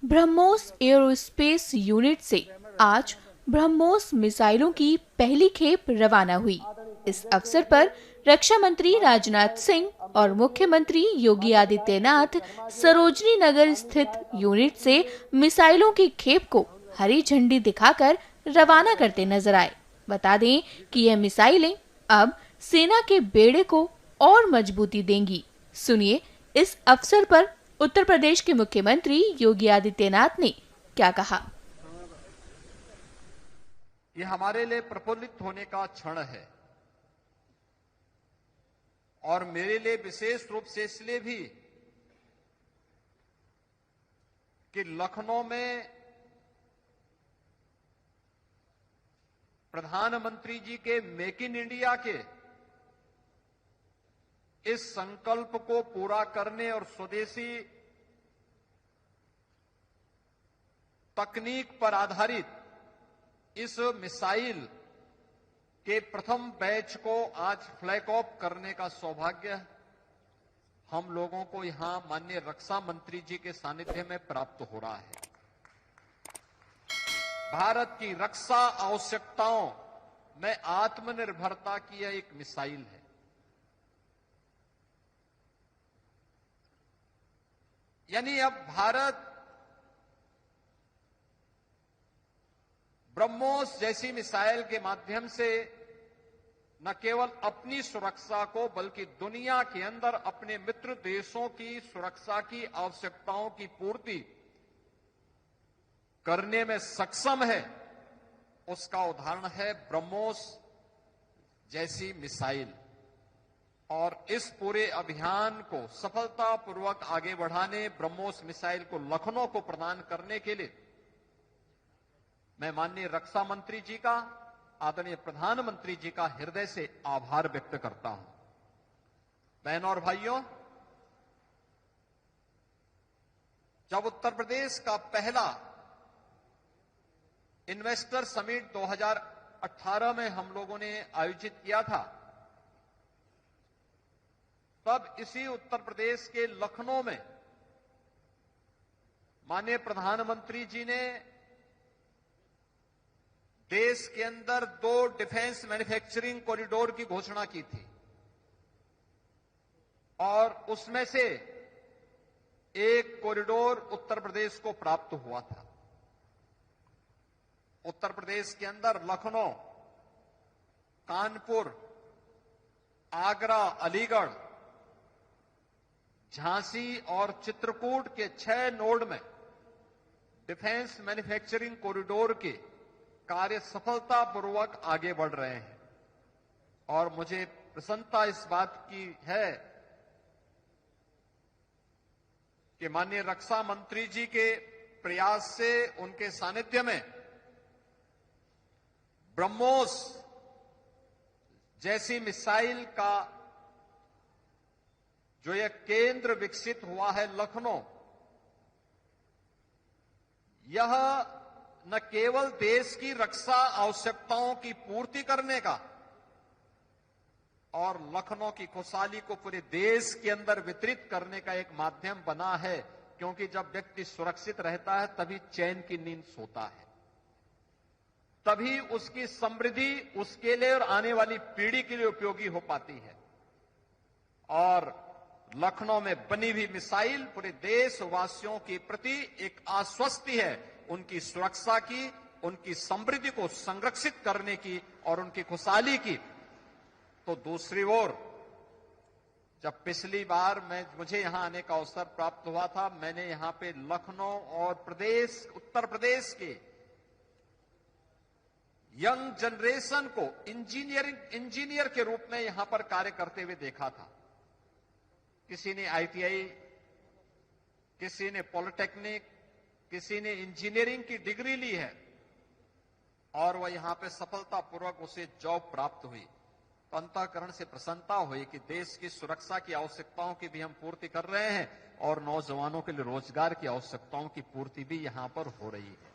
BrahMos aerospace unit से आज ब्रह्मोस मिसाइलों की पहली खेप रवाना हुई। इस अवसर पर रक्षा मंत्री राजनाथ सिंह और मुख्यमंत्री योगी आदित्यनाथ सरोजनी नगर स्थित यूनिट से मिसाइलों की खेप को हरी झंडी दिखाकर रवाना करते नजर आए। बता दें कि यह मिसाइलें अब सेना के बेड़े को और मजबूती देंगी। सुनिए इस अवसर पर उत्तर प्रदेश के मुख्यमंत्री योगी आदित्यनाथ ने क्या कहा। ये हमारे लिए प्रफुल्लित होने का क्षण है और मेरे लिए विशेष रूप से इसलिए भी कि लखनऊ में प्रधानमंत्री जी के मेक इन इंडिया के इस संकल्प को पूरा करने और स्वदेशी तकनीक पर आधारित इस मिसाइल के प्रथम बैच को आज फ्लैग ऑफ करने का सौभाग्य हम लोगों को यहां माननीय रक्षा मंत्री जी के सानिध्य में प्राप्त हो रहा है। भारत की रक्षा आवश्यकताओं में आत्मनिर्भरता की यह एक मिसाइल है। यानी अब भारत ब्रह्मोस जैसी मिसाइल के माध्यम से न केवल अपनी सुरक्षा को बल्कि दुनिया के अंदर अपने मित्र देशों की सुरक्षा की आवश्यकताओं की पूर्ति करने में सक्षम है। उसका उदाहरण है ब्रह्मोस जैसी मिसाइल। और इस पूरे अभियान को सफलतापूर्वक आगे बढ़ाने ब्रह्मोस मिसाइल को लखनऊ को प्रदान करने के लिए मैं माननीय रक्षा मंत्री जी का, आदरणीय प्रधानमंत्री जी का हृदय से आभार व्यक्त करता हूं। बहनों और भाइयों, जब उत्तर प्रदेश का पहला इन्वेस्टर समिट 2018 में हम लोगों ने आयोजित किया था, तब इसी उत्तर प्रदेश के लखनऊ में माननीय प्रधानमंत्री जी ने देश के अंदर 2 डिफेंस मैन्युफैक्चरिंग कॉरिडोर की घोषणा की थी और उसमें से एक कॉरिडोर उत्तर प्रदेश को प्राप्त हुआ था। उत्तर प्रदेश के अंदर लखनऊ, कानपुर, आगरा, अलीगढ़, झांसी और चित्रकूट के 6 नोड में डिफेंस मैन्युफैक्चरिंग कॉरिडोर के कार्य सफलतापूर्वक आगे बढ़ रहे हैं। और मुझे प्रसन्नता इस बात की है कि माननीय रक्षा मंत्री जी के प्रयास से, उनके सानिध्य में ब्रह्मोस जैसी मिसाइल का जो यह केंद्र विकसित हुआ है लखनऊ, यह न केवल देश की रक्षा आवश्यकताओं की पूर्ति करने का और लखनऊ की खुशहाली को पूरे देश के अंदर वितरित करने का एक माध्यम बना है, क्योंकि जब व्यक्ति सुरक्षित रहता है तभी चैन की नींद सोता है, तभी उसकी समृद्धि उसके लिए और आने वाली पीढ़ी के लिए उपयोगी हो पाती है। और लखनऊ में बनी हुई मिसाइल पूरे देशवासियों के प्रति एक आश्वस्ति है, उनकी सुरक्षा की, उनकी समृद्धि को संरक्षित करने की और उनकी खुशहाली की। तो दूसरी ओर जब पिछली बार मुझे यहां आने का अवसर प्राप्त हुआ था, मैंने यहां पे लखनऊ और उत्तर प्रदेश के यंग जनरेशन को इंजीनियर के रूप में यहां पर कार्य करते हुए देखा था। किसी ने आईटीआई, किसी ने पॉलिटेक्निक, किसी ने इंजीनियरिंग की डिग्री ली है और वह यहां पे सफलतापूर्वक उसे जॉब प्राप्त हुई। तो अंतःकरण से प्रसन्नता हुई कि देश की सुरक्षा की आवश्यकताओं की भी हम पूर्ति कर रहे हैं और नौजवानों के लिए रोजगार की आवश्यकताओं की पूर्ति भी यहां पर हो रही है।